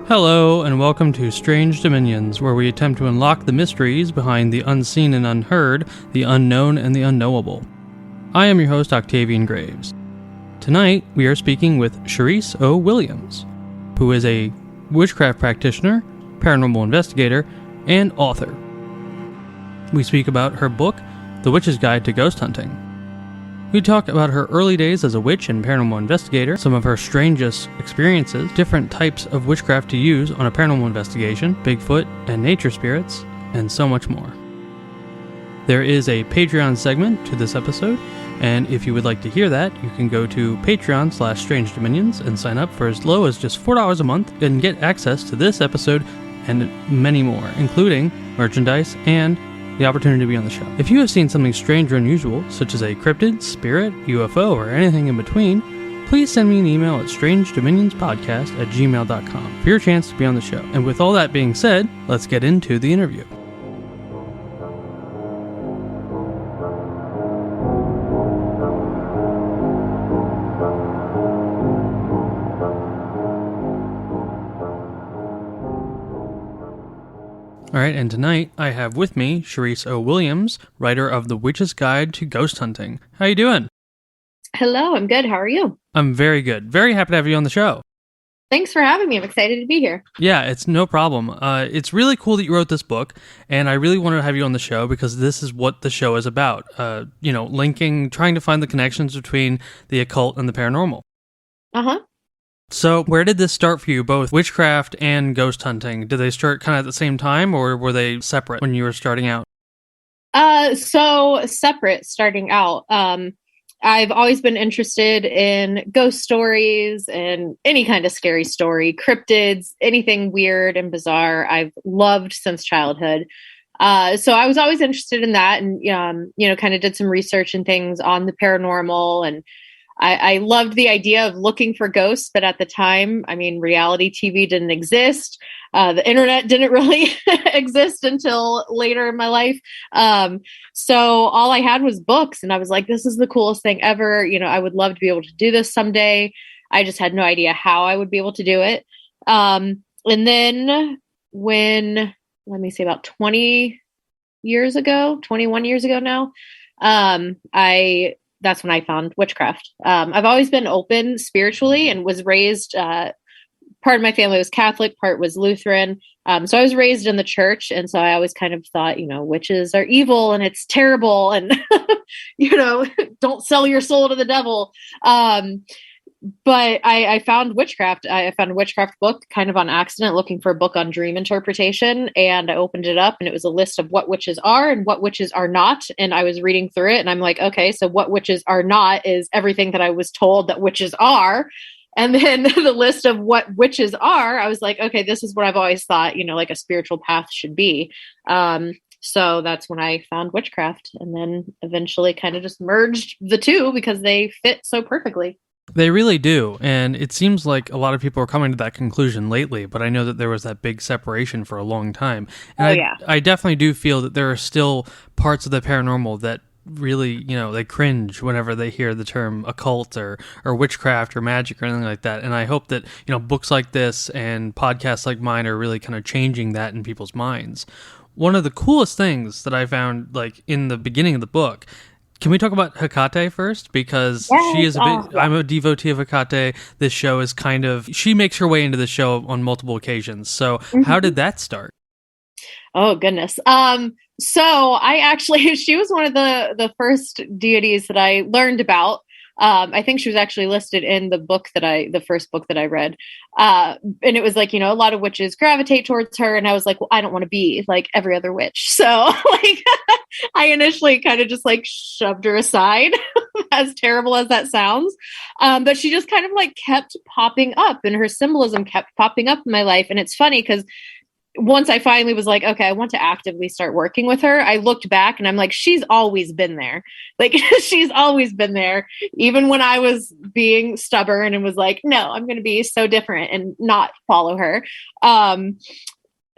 Hello, and welcome to Strange Dominions, where we attempt to unlock the mysteries behind the unseen and unheard, the unknown and the unknowable. I am your host, Octavian Graves. Tonight, we are speaking with Cherise O. Williams, who is a witchcraft practitioner, paranormal investigator, and author. We speak about her book, The Witch's Guide to Ghost Hunting. We talk about her early days as a witch and paranormal investigator, some of her strangest experiences, different types of witchcraft to use on a paranormal investigation, Bigfoot and nature spirits, and so much more. There is a Patreon segment to this episode, and if you would like to hear that, you can go to Patreon/Strange Dominions and sign up for as low as just $4 a month and get access to this episode and many more, including merchandise and the opportunity to be on the show. If you have seen something strange or unusual, such as a cryptid, spirit, UFO, or anything in between, please send me an email at strangedominionspodcast@gmail.com for your chance to be on the show. And with all that being said, let's get into the interview. All right, and tonight I have with me Cherise O. Williams, writer of The Witch's Guide to Ghost Hunting. How you doing? Hello, I'm good. How are you? I'm very good. Very happy to have you on the show. Thanks for having me. I'm excited to be here. Yeah, it's no problem. It's really cool that you wrote this book, and I really wanted to have you on the show because this is what the show is about. Linking, trying to find the connections between the occult and the paranormal. Uh-huh. So where did this start for you, both witchcraft and ghost hunting? Did they start kind of at the same time, or were they separate when you were starting out? So separate starting out. I've always been interested in ghost stories and any kind of scary story, cryptids, anything weird and bizarre. I've loved since childhood. So I was always interested in that and, kind of did some research and things on the paranormal, and I loved the idea of looking for ghosts, but at the time, reality TV didn't exist. The internet didn't really exist until later in my life. So all I had was books, and I was like, this is the coolest thing ever. I would love to be able to do this someday. I just had no idea how I would be able to do it. And then about 21 years ago now, that's when I found witchcraft. I've always been open spiritually and was raised, part of my family was Catholic, part was Lutheran. So I was raised in the church. And so I always kind of thought, witches are evil and it's terrible and, don't sell your soul to the devil. But I found witchcraft. I found a witchcraft book kind of on accident, looking for a book on dream interpretation. And I opened it up and it was a list of what witches are and what witches are not. And I was reading through it and I'm like, okay, so what witches are not is everything that I was told that witches are. And then the list of what witches are, I was like, okay, this is what I've always thought, like a spiritual path should be. So that's when I found witchcraft, and then eventually kind of just merged the two because they fit so perfectly. They really do, and it seems like a lot of people are coming to that conclusion lately, but I know that there was that big separation for a long time. And I definitely do feel that there are still parts of the paranormal that really, they cringe whenever they hear the term occult or witchcraft or magic or anything like that. And I hope that, books like this and podcasts like mine are really kind of changing that in people's minds. One of the coolest things that I found, in the beginning of the book, can we talk about Hecate first? Because she is I'm a devotee of Hecate. This show is she makes her way into the show on multiple occasions. So How did that start? Oh, goodness. So I actually, she was one of the first deities that I learned about. I think she was actually listed in the first book that I read. And it was like, a lot of witches gravitate towards her. And I was like, well, I don't want to be like every other witch. So I initially kind of just shoved her aside, as terrible as that sounds. But she just kind of kept popping up, and her symbolism kept popping up in my life. And it's funny because once I finally was like, okay, I want to actively start working with her, I looked back and I'm like, she's always been there. She's always been there, even when I was being stubborn and was like, no, I'm going to be so different and not follow her.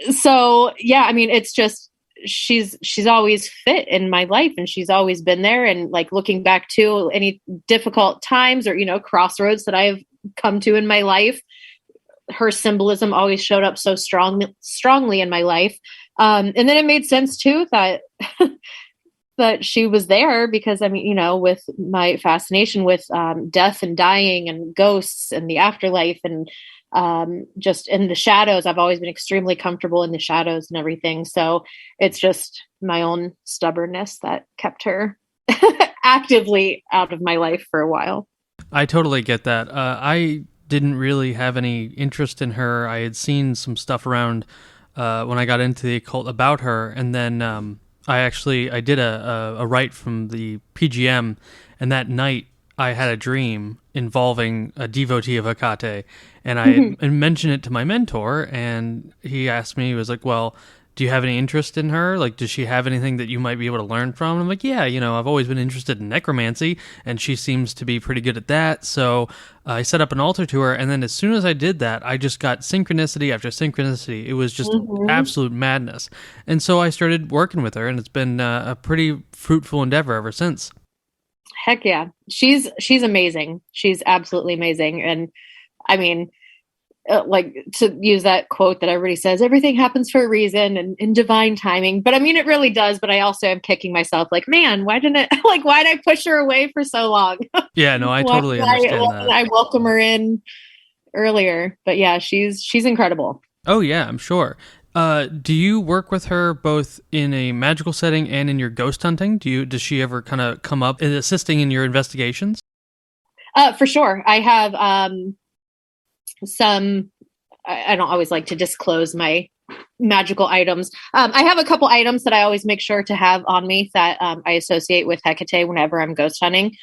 So yeah, it's just, she's always fit in my life, and she's always been there. And looking back to any difficult times or, crossroads that I've come to in my life, her symbolism always showed up so strongly in my life. And then it made sense too that that she was there because, I mean, you know, with my fascination with death and dying and ghosts and the afterlife and just in the shadows, I've always been extremely comfortable in the shadows and everything. So it's just my own stubbornness that kept her actively out of my life for a while. I totally get that. I didn't really have any interest in her. I had seen some stuff around when I got into the occult about her, and then I did a write from the PGM, and that night I had a dream involving a devotee of Hecate, and I had mentioned it to my mentor, and he asked me, he was like, well, do you have any interest in her? Like, does she have anything that you might be able to learn from? And I'm like, yeah, you know, I've always been interested in necromancy, and she seems to be pretty good at that. So I set up an altar to her, and then as soon as I did that, I just got synchronicity after synchronicity. It was just absolute madness. And so I started working with her, and it's been a pretty fruitful endeavor ever since. Heck yeah. She's amazing. She's absolutely amazing. And I mean, like to use that quote that everybody says, everything happens for a reason and in divine timing. But I mean, it really does. But I also am kicking myself like, man, why did I push her away for so long? Yeah, no, I totally understand that. I welcome her in earlier, but yeah, she's incredible. Oh yeah, I'm sure. Do you work with her both in a magical setting and in your ghost hunting? Does she ever kind of come up in assisting in your investigations? For sure. I have, I don't always like to disclose my magical items. I have a couple items that I always make sure to have on me that I associate with Hecate whenever I'm ghost hunting.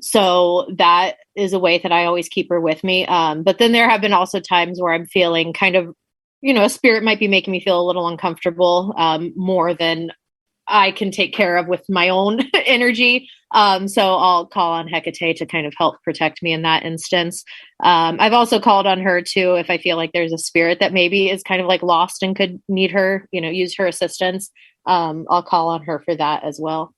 So that is a way that I always keep her with me. But then there have been also times where I'm feeling kind of, you know, a spirit might be making me feel a little uncomfortable, more than I can take care of with my own energy. So I'll call on Hecate to kind of help protect me in that instance. I've also called on her too if I feel like there's a spirit that maybe is kind of like lost and could need her, you know, use her assistance. I'll call on her for that as well.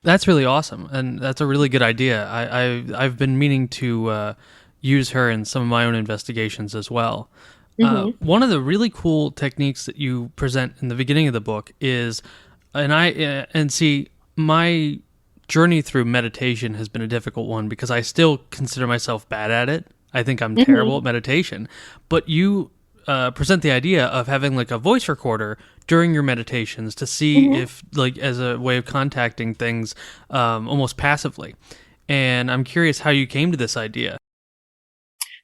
That's really awesome, and that's a really good idea. I've been meaning to use her in some of my own investigations as well. One of the really cool techniques that you present in the beginning of the book is, and see, my journey through meditation has been a difficult one because I still consider myself bad at it. I think I'm terrible at meditation, but you present the idea of having like a voice recorder during your meditations to see if, like, as a way of contacting things almost passively. And I'm curious how you came to this idea.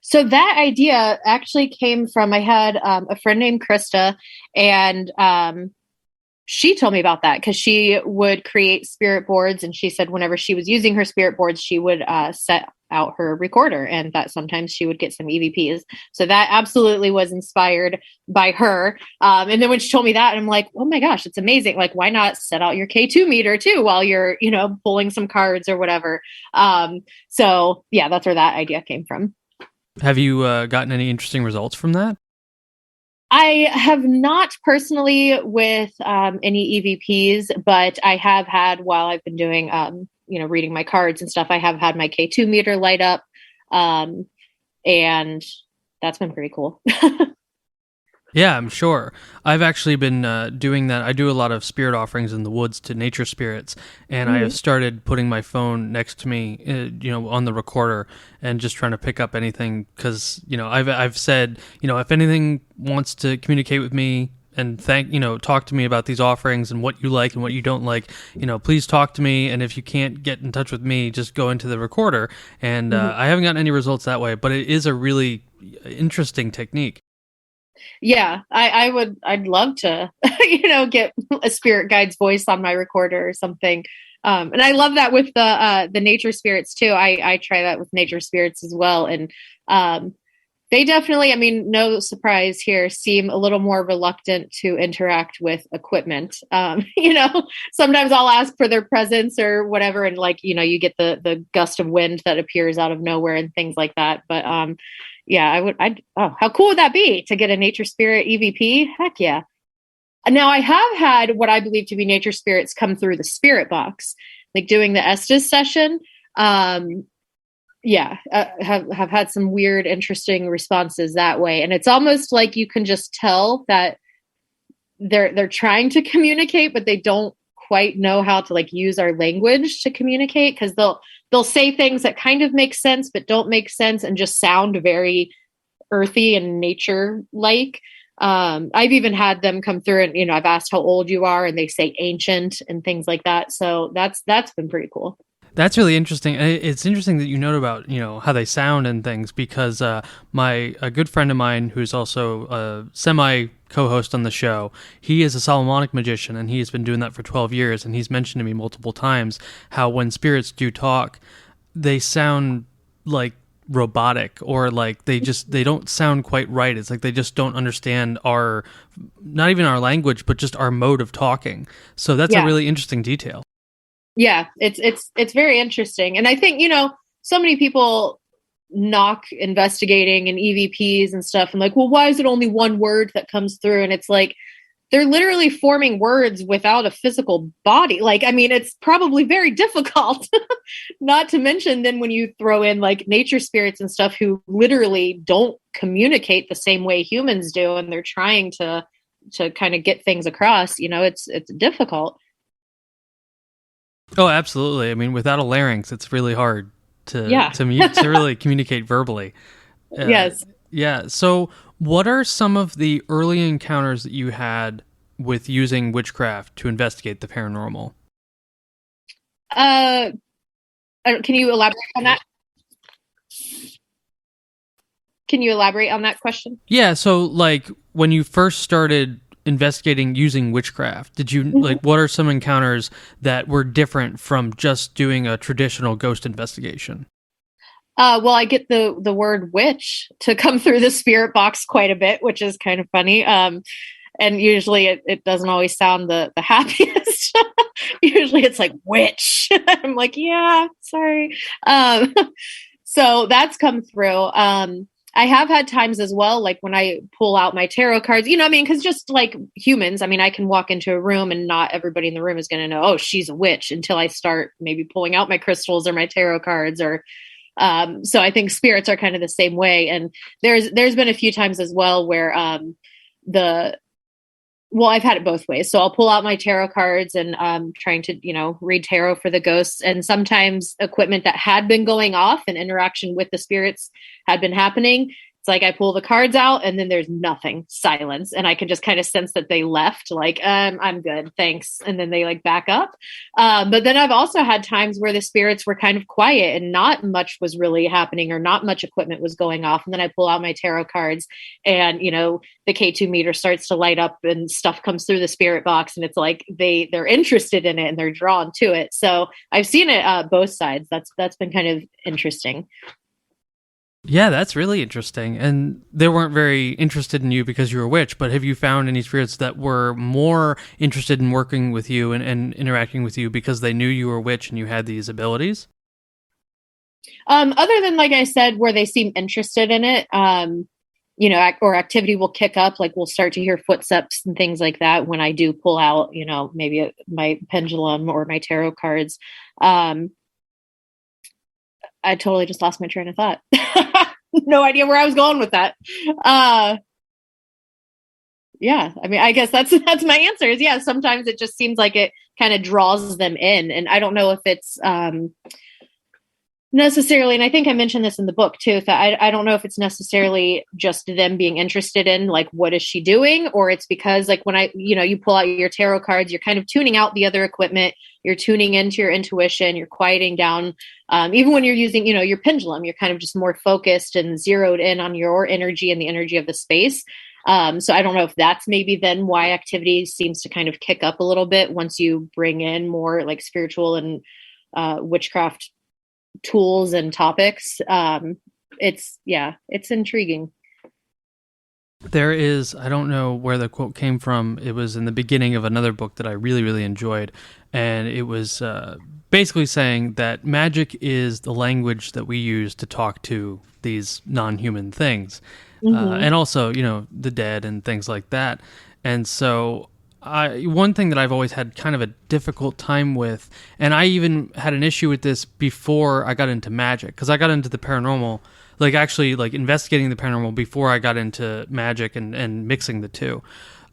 So that idea actually came from, I had a friend named Krista, and she told me about that because she would create spirit boards, and she said whenever she was using her spirit boards, she would set out her recorder, and that sometimes she would get some EVPs. So that absolutely was inspired by her. And then when she told me that, I'm like, oh my gosh, it's amazing. Like, why not set out your K2 meter too while you're, you know, pulling some cards or whatever. So yeah, that's where that idea came from. Have you gotten any interesting results from that? I have not personally with any EVPs, but I have had, while I've been doing, you know, reading my cards and stuff, I have had my K2 meter light up. And that's been pretty cool. Yeah, I'm sure. I've actually been doing that. I do a lot of spirit offerings in the woods to nature spirits, and I have started putting my phone next to me, you know, on the recorder, and just trying to pick up anything. Because, you know, I've said, you know, if anything wants to communicate with me and talk to me about these offerings and what you like and what you don't like, you know, please talk to me. And if you can't get in touch with me, just go into the recorder. And I haven't gotten any results that way, but it is a really interesting technique. Yeah, I'd love to, you know, get a spirit guide's voice on my recorder or something. And I love that with the nature spirits too. I try that with nature spirits as well. And they definitely, I mean, no surprise here, seem a little more reluctant to interact with equipment. You know, sometimes I'll ask for their presence or whatever. And like, you know, you get the gust of wind that appears out of nowhere and things like that. But yeah, how cool would that be to get a nature spirit EVP? Heck yeah. Now I have had what I believe to be nature spirits come through the spirit box, like doing the Estes session. yeah, have had some weird, interesting responses that way. And it's almost like you can just tell that they're trying to communicate, but they don't quite know how to like use our language to communicate, because they'll say things that kind of make sense but don't make sense and just sound very earthy and nature like. I've even had them come through and, I've asked how old you are and they say ancient and things like that. So that's been pretty cool. That's really interesting. It's interesting that you note about how they sound and things, because a good friend of mine who's also a semi co-host on the show, he is a Solomonic magician and he has been doing that for 12 years, and he's mentioned to me multiple times how when spirits do talk, they sound like robotic, or like they don't sound quite right. It's like they just don't understand not even our language, but just our mode of talking. So that's a really interesting detail. Yeah, it's very interesting. And I think, so many people knock investigating and EVPs and stuff and like, well, why is it only one word that comes through? And it's like, they're literally forming words without a physical body. Like, I mean, it's probably very difficult. Not to mention then when you throw in like nature spirits and stuff who literally don't communicate the same way humans do, and they're trying to kind of get things across, it's difficult. Oh, absolutely. I mean, without a larynx, it's really hard to really communicate verbally. Yes. Yeah. So, what are some of the early encounters that you had with using witchcraft to investigate the paranormal? Can you elaborate on that? Can you elaborate on that question? Yeah. So, like, when you first started investigating using witchcraft, did you like, what are some encounters that were different from just doing a traditional ghost investigation? Well, I get the word witch to come through the spirit box quite a bit, which is kind of funny. And usually it doesn't always sound the happiest. Usually it's like witch. I'm like, yeah, sorry. So that's come through. I have had times as well, like when I pull out my tarot cards, because just like humans, I can walk into a room and not everybody in the room is going to know, oh, she's a witch, until I start maybe pulling out my crystals or my tarot cards, or so I think spirits are kind of the same way. And there's been a few times as well where I've had it both ways. So I'll pull out my tarot cards and trying to, read tarot for the ghosts. And sometimes equipment that had been going off and interaction with the spirits had been happening. It's like I pull the cards out and then there's nothing, silence. And I can just kind of sense that they left, like, I'm good, thanks. And then they like back up. But then I've also had times where the spirits were kind of quiet and not much was really happening, or not much equipment was going off. And then I pull out my tarot cards and, the K2 meter starts to light up and stuff comes through the spirit box. And it's like they're interested in it and they're drawn to it. So I've seen it both sides. That's been kind of interesting. Yeah, that's really interesting. And they weren't very interested in you because you're a witch, but have you found any spirits that were more interested in working with you and interacting with you because they knew you were a witch and you had these abilities? Other than, like I said, where they seem interested in it, or activity will kick up, like we'll start to hear footsteps and things like that when I do pull out, maybe my pendulum or my tarot cards. I totally just lost my train of thought. No idea where I was going with that. Yeah, I guess that's my answer is, yeah, sometimes it just seems like it kind of draws them in. And I don't know if it's necessarily, and I think I mentioned this in the book too, that I don't know if it's necessarily just them being interested in like, what is she doing? Or it's because like when you pull out your tarot cards, you're kind of tuning out the other equipment, you're tuning into your intuition, you're quieting down. Even when you're using, your pendulum, you're kind of just more focused and zeroed in on your energy and the energy of the space. So I don't know if that's maybe then why activity seems to kind of kick up a little bit once you bring in more like spiritual and witchcraft tools and topics. It's intriguing. There is, I don't know where the quote came from. It was in the beginning of another book that I really, really enjoyed. And it was basically saying that magic is the language that we use to talk to these non-human things. And also, the dead and things like that. And so one thing that I've always had kind of a difficult time with, and I even had an issue with this before I got into magic, because I got into the paranormal, like actually like investigating the paranormal before I got into magic and mixing the two.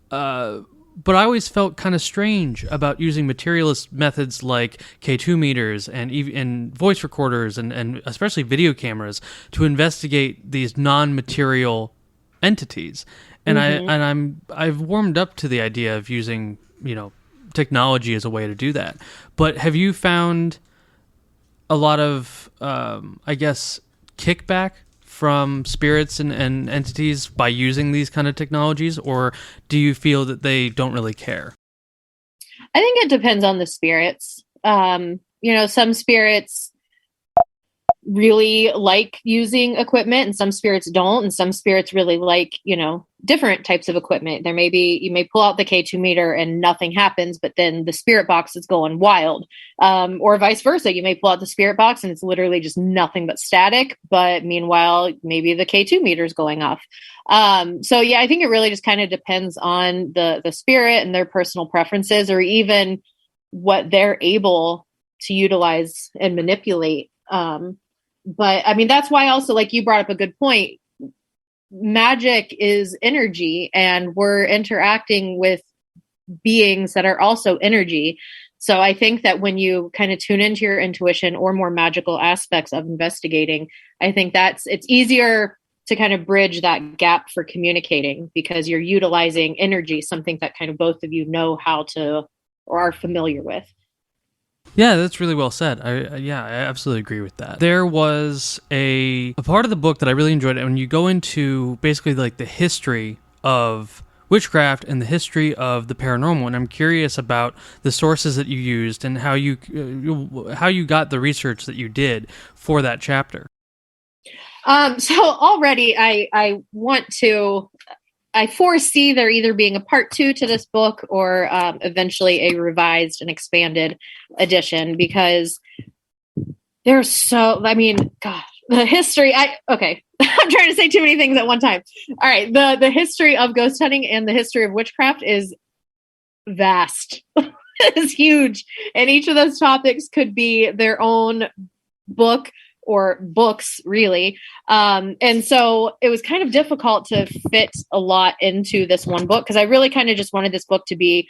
But I always felt kind of strange about using materialist methods like K2 meters and voice recorders and especially video cameras to investigate these non-material entities. And I've warmed up to the idea of using, technology as a way to do that. But have you found a lot of, kickback from spirits and entities by using these kind of technologies, or do you feel that they don't really care? I think it depends on the spirits. Some spirits really like using equipment and some spirits don't, and some spirits really like, different types of equipment. You may pull out the K2 meter and nothing happens, but then the spirit box is going wild. Or vice versa. You may pull out the spirit box and it's literally just nothing but static, but meanwhile, maybe the K2 meter is going off. So yeah, I think it really just kind of depends on the spirit and their personal preferences, or even what they're able to utilize and manipulate. But I mean, that's why also, like you brought up a good point, magic is energy and we're interacting with beings that are also energy. So I think that when you kind of tune into your intuition or more magical aspects of investigating, I think it's easier to kind of bridge that gap for communicating, because you're utilizing energy, something that kind of both of you know how to or are familiar with. Yeah, that's really well said. I absolutely agree with that. There was a part of the book that I really enjoyed, and when you go into basically like the history of witchcraft and the history of the paranormal, and I'm curious about the sources that you used and how you got the research that you did for that chapter. So already I foresee there either being a part 2 to this book or eventually a revised and expanded edition, because there's gosh, the history. I'm trying to say too many things at one time. All right. The history of ghost hunting and the history of witchcraft is vast. It's huge. And each of those topics could be their own book or books, really. And so it was kind of difficult to fit a lot into this one book, because I really kind of just wanted this book to be,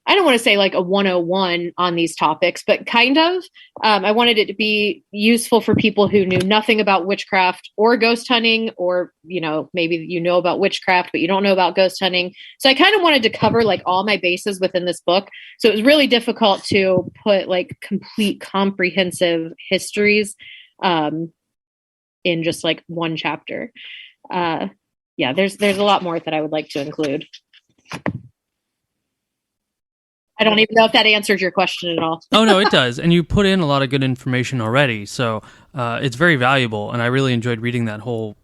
I don't want to say like a 101 on these topics, but kind of, I wanted it to be useful for people who knew nothing about witchcraft or ghost hunting, or, maybe you know about witchcraft, but you don't know about ghost hunting. So I kind of wanted to cover like all my bases within this book. So it was really difficult to put like complete comprehensive histories, in just like one chapter. There's a lot more that I would like to include. I don't even know if that answers your question at all. Oh, no, it does. And you put in a lot of good information already. So it's very valuable. And I really enjoyed reading that whole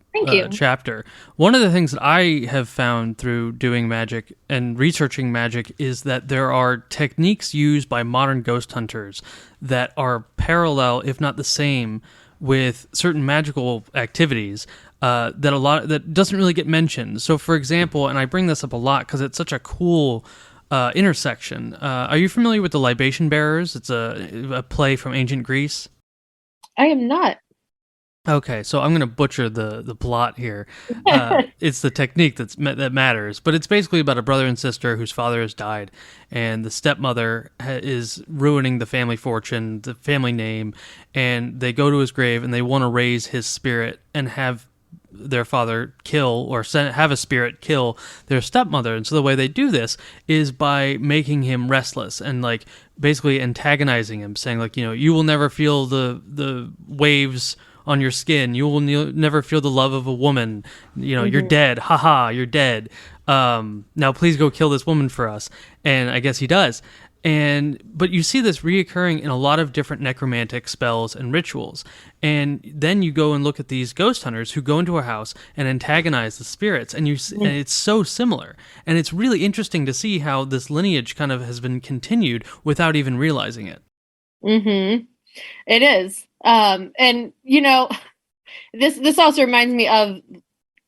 chapter. One of the things that I have found through doing magic and researching magic is that there are techniques used by modern ghost hunters that are parallel, if not the same, with certain magical activities that doesn't really get mentioned. So, for example, and I bring this up a lot because it's such a cool intersection. Are you familiar with the libation bearers? It's a play from ancient Greece. I am not. Okay, so I'm going to butcher the plot here. It's the technique that matters, but it's basically about a brother and sister whose father has died, and the stepmother is ruining the family fortune, the family name, and they go to his grave and they want to raise his spirit and have their father kill or have a spirit kill their stepmother. And so the way they do this is by making him restless and like basically antagonizing him, saying like, you will never feel the waves on your skin. You will never feel the love of a woman. You're dead. Haha, you're dead. Now please go kill this woman for us. And I guess he does. But you see this reoccurring in a lot of different necromantic spells and rituals. And then you go and look at these ghost hunters who go into a house and antagonize the spirits, and it's so similar. And it's really interesting to see how this lineage kind of has been continued without even realizing it. Mm-hmm. It is. And this also reminds me of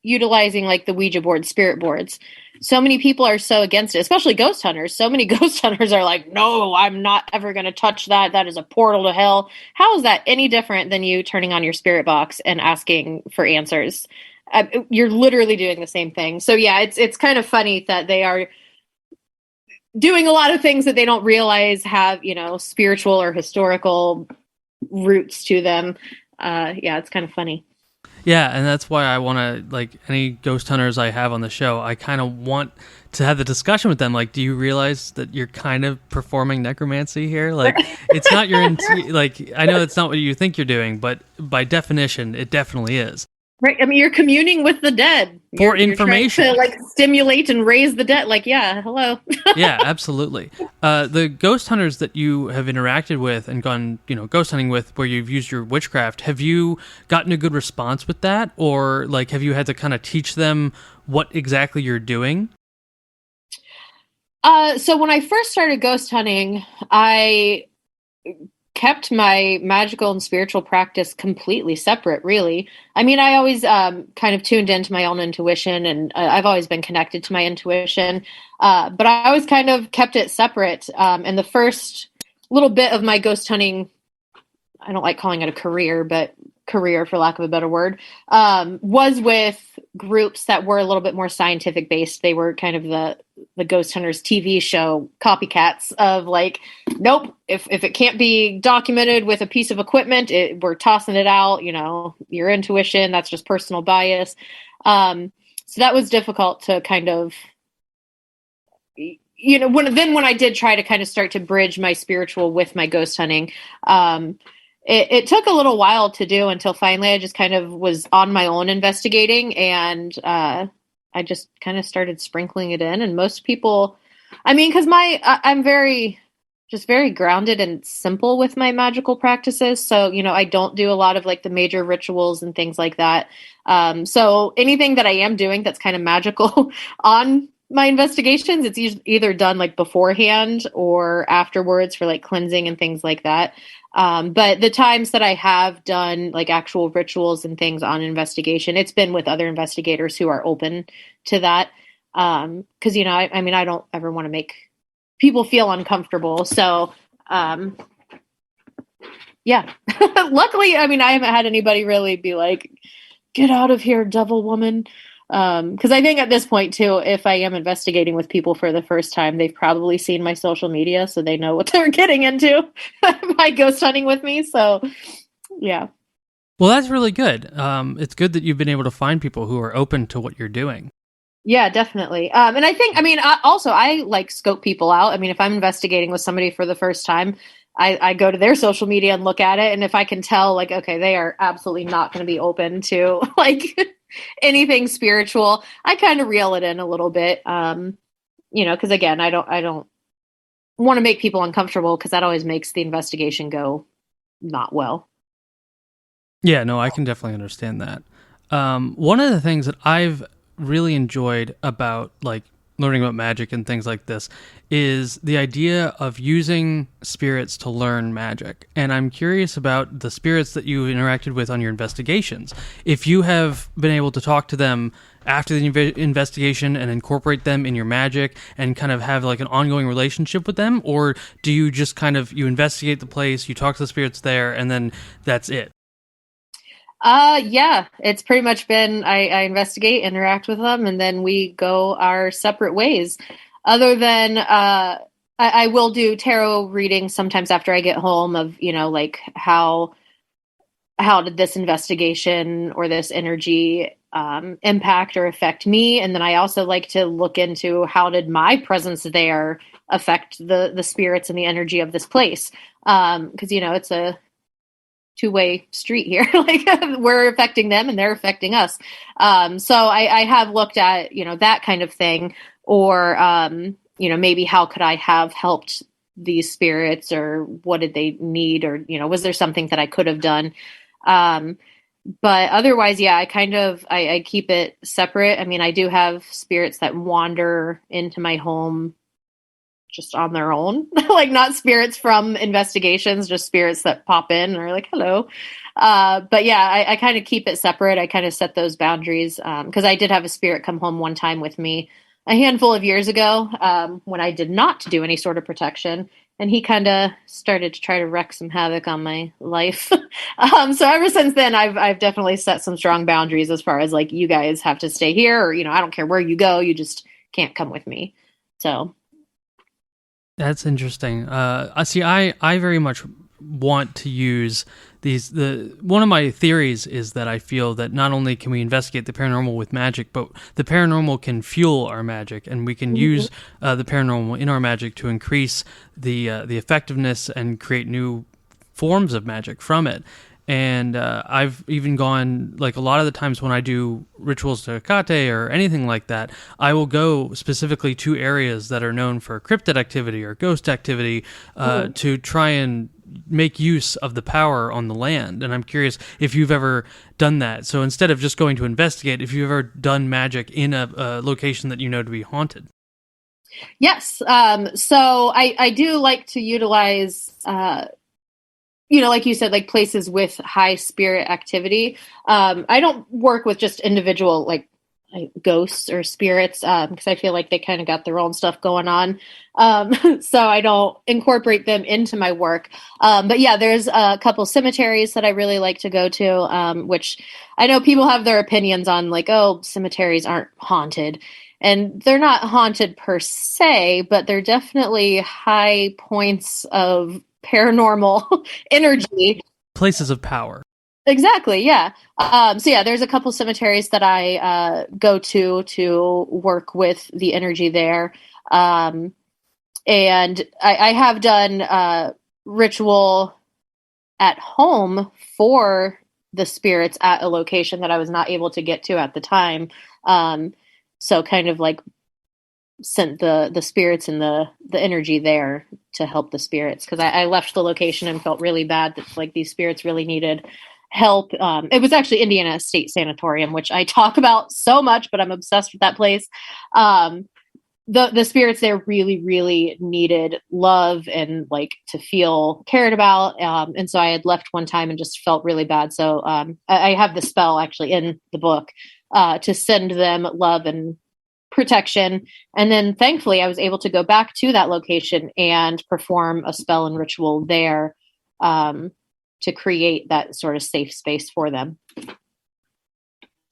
utilizing like the Ouija board, spirit boards. So many people are so against it, especially ghost hunters. So many ghost hunters are like, no, I'm not ever going to touch that. That is a portal to hell. How is that any different than you turning on your spirit box and asking for answers? You're literally doing the same thing. So yeah, it's kind of funny that they are doing a lot of things that they don't realize have, spiritual or historical roots to them. Yeah, it's kind of funny. Yeah, and that's why I want to, like, any ghost hunters I have on the show, I kind of want to have the discussion with them. Like, do you realize that you're kind of performing necromancy here? Like, it's not like, I know it's not what you think you're doing, but by definition, it definitely is. Right. I mean, you're communing with the dead. For information. You're trying to, like, stimulate and raise the dead. Like, yeah, hello. Yeah, absolutely. The ghost hunters that you have interacted with and gone, ghost hunting with, where you've used your witchcraft, have you gotten a good response with that? Or, like, have you had to kind of teach them what exactly you're doing? So when I first started ghost hunting, I kept my magical and spiritual practice completely separate, really. I mean, I always kind of tuned into my own intuition, and I've always been connected to my intuition, but I always kind of kept it separate. And the first little bit of my ghost hunting, I don't like calling it a career, but career for lack of a better word, was with groups that were a little bit more scientific based. They were kind of the Ghost Hunters TV show copycats of like, nope, if it can't be documented with a piece of equipment, we're tossing it out, your intuition, that's just personal bias. So that was difficult to kind of, when I did try to kind of start to bridge my spiritual with my ghost hunting, it took a little while to do until finally I just kind of was on my own investigating, and I just kind of started sprinkling it in. And most people, I mean, because I'm very grounded and simple with my magical practices. So, I don't do a lot of like the major rituals and things like that. So anything that I am doing that's kind of magical on my investigations, it's either done like beforehand or afterwards for like cleansing and things like that. But the times that I have done like actual rituals and things on investigation, it's been with other investigators who are open to that. Cause I mean, I don't ever want to make people feel uncomfortable. So, yeah, luckily, I mean, I haven't had anybody really be like, get out of here, devil woman. Because I think at this point too, if I am investigating with people for the first time, they've probably seen my social media, so they know what they're getting into by ghost hunting with me. So, yeah. Well, that's really good. It's good that you've been able to find people who are open to what you're doing. Yeah, definitely. And I think, I mean, I like scope people out. I mean, if I'm investigating with somebody for the first time, I go to their social media and look at it. And if I can tell, like, okay, they are absolutely not going to be open to like anything spiritual, I kind of reel it in a little bit. Because again, I don't want to make people uncomfortable, because that always makes the investigation go not well. Yeah, no, I can definitely understand that. One of the things that I've really enjoyed about like learning about magic and things like this is the idea of using spirits to learn magic. And I'm curious about the spirits that you interacted with on your investigations. If you have been able to talk to them after the investigation and incorporate them in your magic and kind of have like an ongoing relationship with them, or do you just kind of, you investigate the place, you talk to the spirits there, and then that's it? Yeah, it's pretty much been, I investigate, interact with them, and then we go our separate ways. Other than, I will do tarot readings sometimes after I get home of, like how did this investigation or this energy, impact or affect me? And then I also like to look into how did my presence there affect the spirits and the energy of this place? Cause it's a two-way street here. Like we're affecting them and they're affecting us. So I have looked at, that kind of thing, or, maybe how could I have helped these spirits, or what did they need? Or, was there something that I could have done? But otherwise, yeah, I keep it separate. I mean, I do have spirits that wander into my home just on their own, like not spirits from investigations, just spirits that pop in and are like, hello. But yeah, I kind of keep it separate. I kind of set those boundaries because I did have a spirit come home one time with me a handful of years ago when I did not do any sort of protection. And he kind of started to try to wreak some havoc on my life. So ever since then, I've definitely set some strong boundaries as far as like, you guys have to stay here, or, I don't care where you go, you just can't come with me. So that's interesting. I see. I very much want to use these. One of my theories is that I feel that not only can we investigate the paranormal with magic, but the paranormal can fuel our magic, and we can use the paranormal in our magic to increase the effectiveness and create new forms of magic from it. And I've even gone, like a lot of the times when I do rituals to Hecate or anything like that, I will go specifically to areas that are known for cryptid activity or ghost activity to try and make use of the power on the land. And I'm curious if you've ever done that. So instead of just going to investigate, if you've ever done magic in a location that you know to be haunted. Yes. So I do like to utilize like you said, like places with high spirit activity. I don't work with just individual like ghosts or spirits because I feel like they kind of got their own stuff going on. So I don't incorporate them into my work. But yeah, there's a couple cemeteries that I really like to go to, which I know people have their opinions on, like, oh, cemeteries aren't haunted. And they're not haunted per se, but they're definitely high points of paranormal energy. Places of power. Exactly, yeah. So yeah, there's a couple cemeteries that I go to work with the energy there. And I have done ritual at home for the spirits at a location that I was not able to get to at the time. So kind of like sent the spirits and the energy there to help the spirits, because I left the location and felt really bad that like these spirits really needed help. It was actually Indiana State Sanatorium, which I talk about so much, but I'm obsessed with that place. The spirits there really, really needed love and like to feel cared about. And so I had left one time and just felt really bad. So I have the spell actually in the book to send them love and protection. And then thankfully I was able to go back to that location and perform a spell and ritual there to create that sort of safe space for them.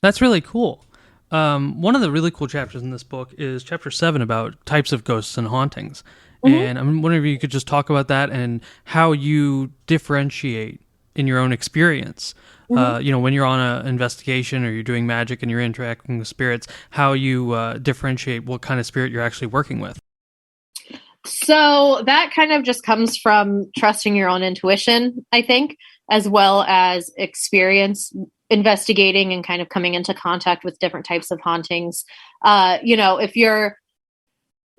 That's really cool. One of the really cool chapters in this book is chapter 7 about types of ghosts and hauntings. Mm-hmm. And I'm wondering if you could just talk about that and how you differentiate in your own experience. Mm-hmm. When you're on an investigation or you're doing magic and you're interacting with spirits, how you differentiate what kind of spirit you're actually working with. So that kind of just comes from trusting your own intuition, I think, as well as experience investigating and kind of coming into contact with different types of hauntings. If you're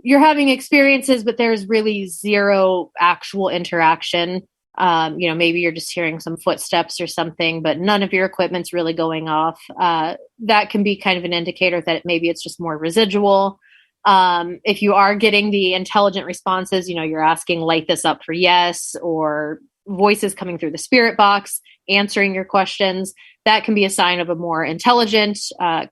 having experiences, but there's really zero actual interaction, maybe you're just hearing some footsteps or something, but none of your equipment's really going off. That can be kind of an indicator that maybe it's just more residual. If you are getting the intelligent responses, you're asking, light this up for yes, or voices coming through the spirit box, answering your questions, that can be a sign of a more intelligent,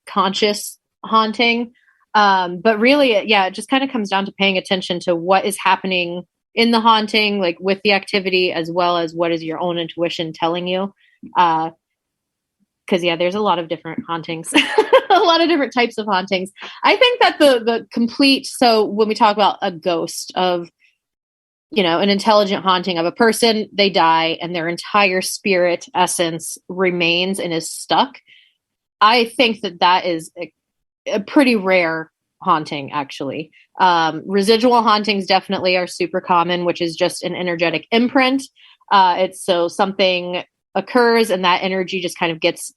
conscious haunting. But really, it just kind of comes down to paying attention to what is happening in the haunting, like with the activity, as well as what is your own intuition telling you. Because there's a lot of different hauntings, a lot of different types of hauntings. I think that the complete, so when we talk about a ghost of, an intelligent haunting of a person, they die and their entire spirit essence remains and is stuck. I think that is a pretty rare haunting, actually. Residual hauntings definitely are super common, which is just an energetic imprint. It's so something occurs and that energy just kind of gets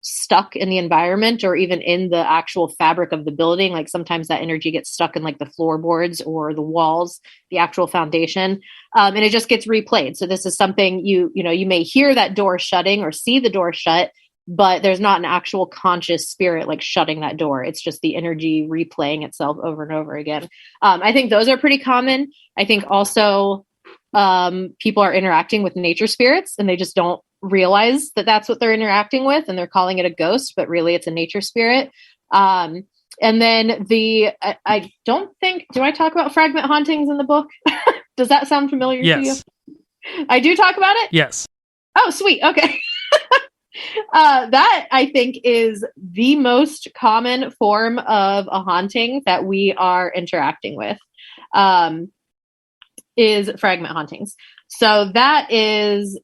stuck in the environment or even in the actual fabric of the building. Like sometimes that energy gets stuck in like the floorboards or the walls, the actual foundation, and it just gets replayed. So this is something you may hear that door shutting or see the door shut, but there's not an actual conscious spirit like shutting that door. It's just the energy replaying itself over and over again. I think those are pretty common. I think also people are interacting with nature spirits and they just don't realize that that's what they're interacting with, and they're calling it a ghost, but really it's a nature spirit. And then I don't think, do I talk about fragment hauntings in the book? Does that sound familiar to you? I do talk about it? Yes. Oh, sweet. Okay. That I think is the most common form of a haunting that we are interacting with, is fragment hauntings. So that is,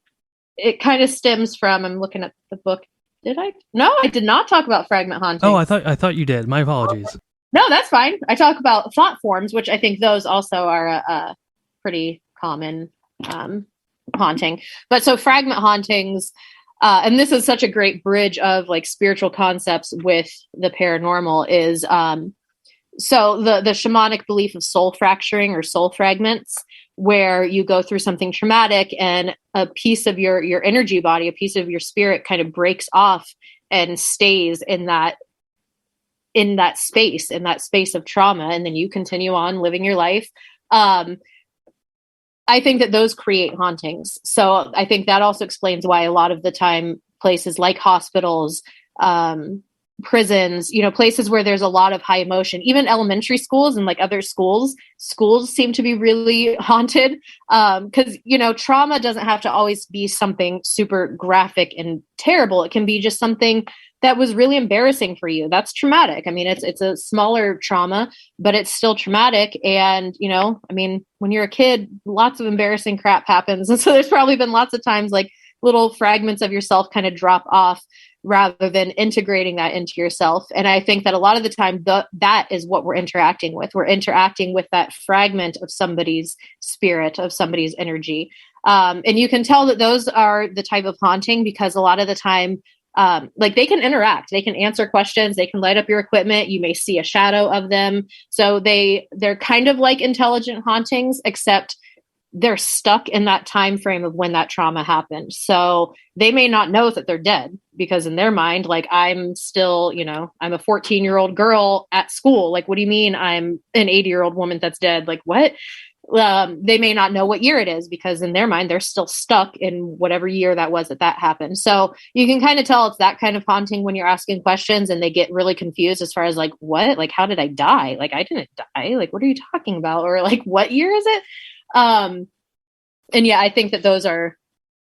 it kind of stems from, I'm looking at the book. Did I? No, I did not talk about fragment hauntings. Oh, I thought you did. My apologies. No, that's fine. I talk about thought forms, which I think those also are a pretty common haunting. But so fragment hauntings, and this is such a great bridge of like spiritual concepts with the paranormal, is so the shamanic belief of soul fracturing or soul fragments, where you go through something traumatic and a piece of your energy body, a piece of your spirit kind of breaks off and stays in that space of trauma, and then you continue on living your life. I think that those create hauntings. So I think that also explains why a lot of the time places like hospitals, prisons, places where there's a lot of high emotion, even elementary schools and like other schools seem to be really haunted. Cause trauma doesn't have to always be something super graphic and terrible. It can be just something that was really embarrassing for you. That's traumatic. I mean, it's a smaller trauma, but it's still traumatic. And, when you're a kid, lots of embarrassing crap happens. And so there's probably been lots of times like little fragments of yourself kind of drop off rather than integrating that into yourself. And I think that a lot of the time that is what we're interacting with. We're interacting with that fragment of somebody's spirit, of somebody's energy. And you can tell that those are the type of haunting because a lot of the time, like they can interact, they can answer questions, they can light up your equipment. You may see a shadow of them. So they're kind of like intelligent hauntings, except they're stuck in that time frame of when that trauma happened. So they may not know that they're dead because in their mind, like I'm still, I'm a 14-year-old girl at school. Like, what do you mean I'm an 80-year-old woman that's dead? Like what? They may not know what year it is because in their mind, they're still stuck in whatever year that was that happened. So you can kind of tell it's that kind of haunting when you're asking questions and they get really confused as far as like, what, like, how did I die? Like, I didn't die. Like, what are you talking about? Or like, what year is it? And yeah, I think that those are,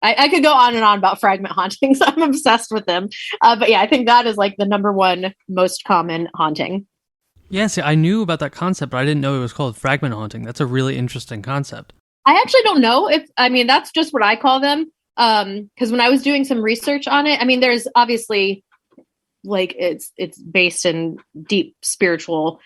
I could go on and on about fragment hauntings. I'm obsessed with them. But yeah, I think that is like the number one most common haunting. Yeah, see, I knew about that concept, but I didn't know it was called fragment haunting. That's a really interesting concept. I actually don't know that's just what I call them. Because when I was doing some research on it, there's obviously like it's based in deep spiritual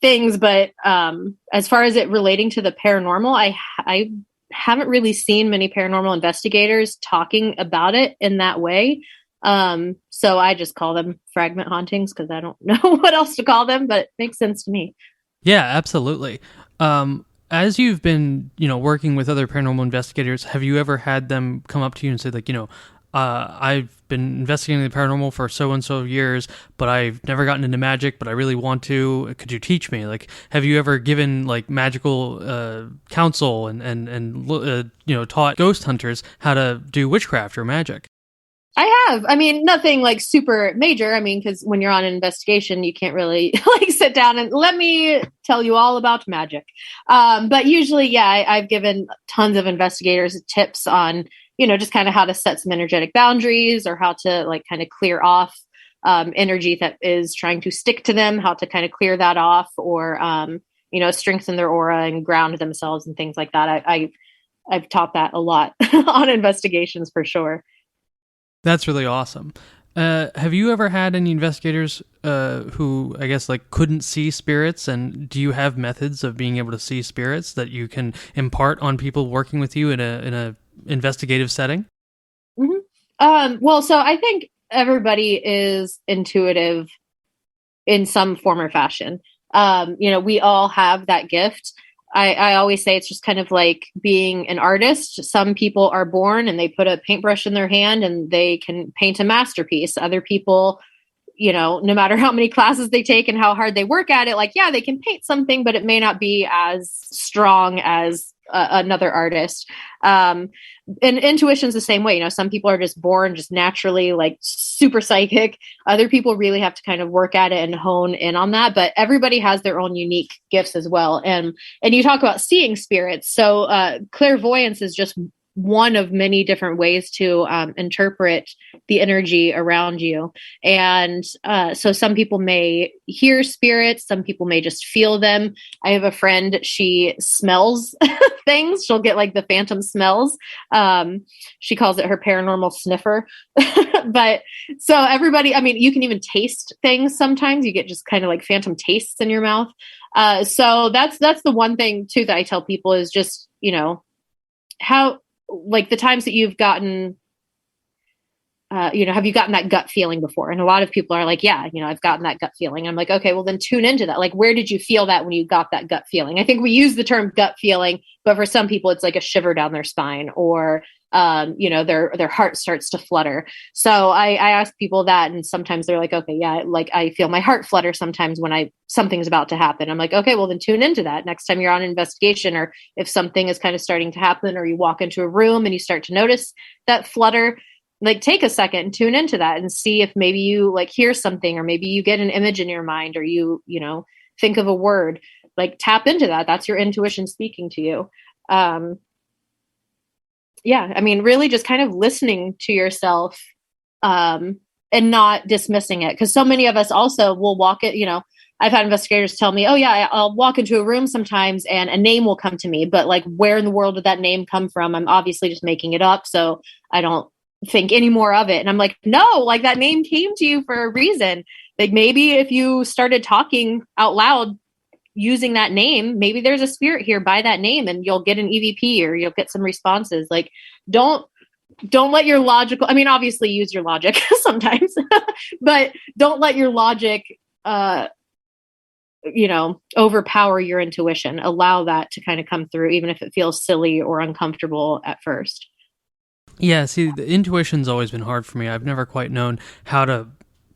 things, but as far as it relating to the paranormal, I haven't really seen many paranormal investigators talking about it in that way. So I just call them fragment hauntings because I don't know what else to call them, but it makes sense to me. Yeah, absolutely. As you've been, working with other paranormal investigators, have you ever had them come up to you and say like, I've been investigating the paranormal for so and so years, but I've never gotten into magic, but I really want to. Could you teach me? Like, have you ever given like magical counsel and taught ghost hunters how to do witchcraft or magic? I have. Nothing like super major. Because when you're on an investigation, you can't really like sit down and let me tell you all about magic. But usually, yeah, I've given tons of investigators tips on, just kind of how to set some energetic boundaries or how to like kind of clear off energy that is trying to stick to them, how to kind of clear that off or, strengthen their aura and ground themselves and things like that. I've taught that a lot on investigations for sure. That's really awesome. Have you ever had any investigators who, I guess, like couldn't see spirits? And do you have methods of being able to see spirits that you can impart on people working with you in a investigative setting? Mm-hmm. Well, so I think everybody is intuitive in some form or fashion. We all have that gift. I always say it's just kind of like being an artist. Some people are born and they put a paintbrush in their hand and they can paint a masterpiece. Other people, no matter how many classes they take and how hard they work at it, like, yeah, they can paint something, but it may not be as strong as another artist. And intuition's the same way. Some people are just born just naturally like super psychic. Other people really have to kind of work at it and hone in on that. But everybody has their own unique gifts as well. And you talk about seeing spirits. So clairvoyance is just one of many different ways to interpret the energy around you. And so some people may hear spirits, some people may just feel them. I have a friend, she smells things. She'll get like the phantom smells. She calls it her paranormal sniffer. But so everybody, I mean, you can even taste things sometimes. You get just kind of like phantom tastes in your mouth. So that's the one thing too that I tell people is just, how, like the times that you've gotten, have you gotten that gut feeling before? And a lot of people are like, yeah, I've gotten that gut feeling. I'm like, okay, well then tune into that. Like, where did you feel that when you got that gut feeling? I think we use the term gut feeling, but for some people it's like a shiver down their spine or, their heart starts to flutter. So I ask people that, and sometimes they're like, okay, yeah, like I feel my heart flutter sometimes when something's about to happen. I'm like, okay, well then tune into that next time you're on an investigation, or if something is kind of starting to happen, or you walk into a room and you start to notice that flutter, like take a second and tune into that and see if maybe you like hear something, or maybe you get an image in your mind, or you think of a word, like tap into that. That's your intuition speaking to you. Yeah, I mean, really just kind of listening to yourself and not dismissing it. Because so many of us also will walk it, I've had investigators tell me, oh, yeah, I'll walk into a room sometimes and a name will come to me. But like, where in the world did that name come from? I'm obviously just making it up. So I don't think any more of it. And I'm like, no, like that name came to you for a reason. Like maybe if you started talking out loud using that name, maybe there's a spirit here by that name and you'll get an EVP or you'll get some responses. Like don't let your logical, I mean, obviously use your logic sometimes, but don't let your logic, overpower your intuition. Allow that to kind of come through, even if it feels silly or uncomfortable at first. Yeah, see, the intuition's always been hard for me. I've never quite known how to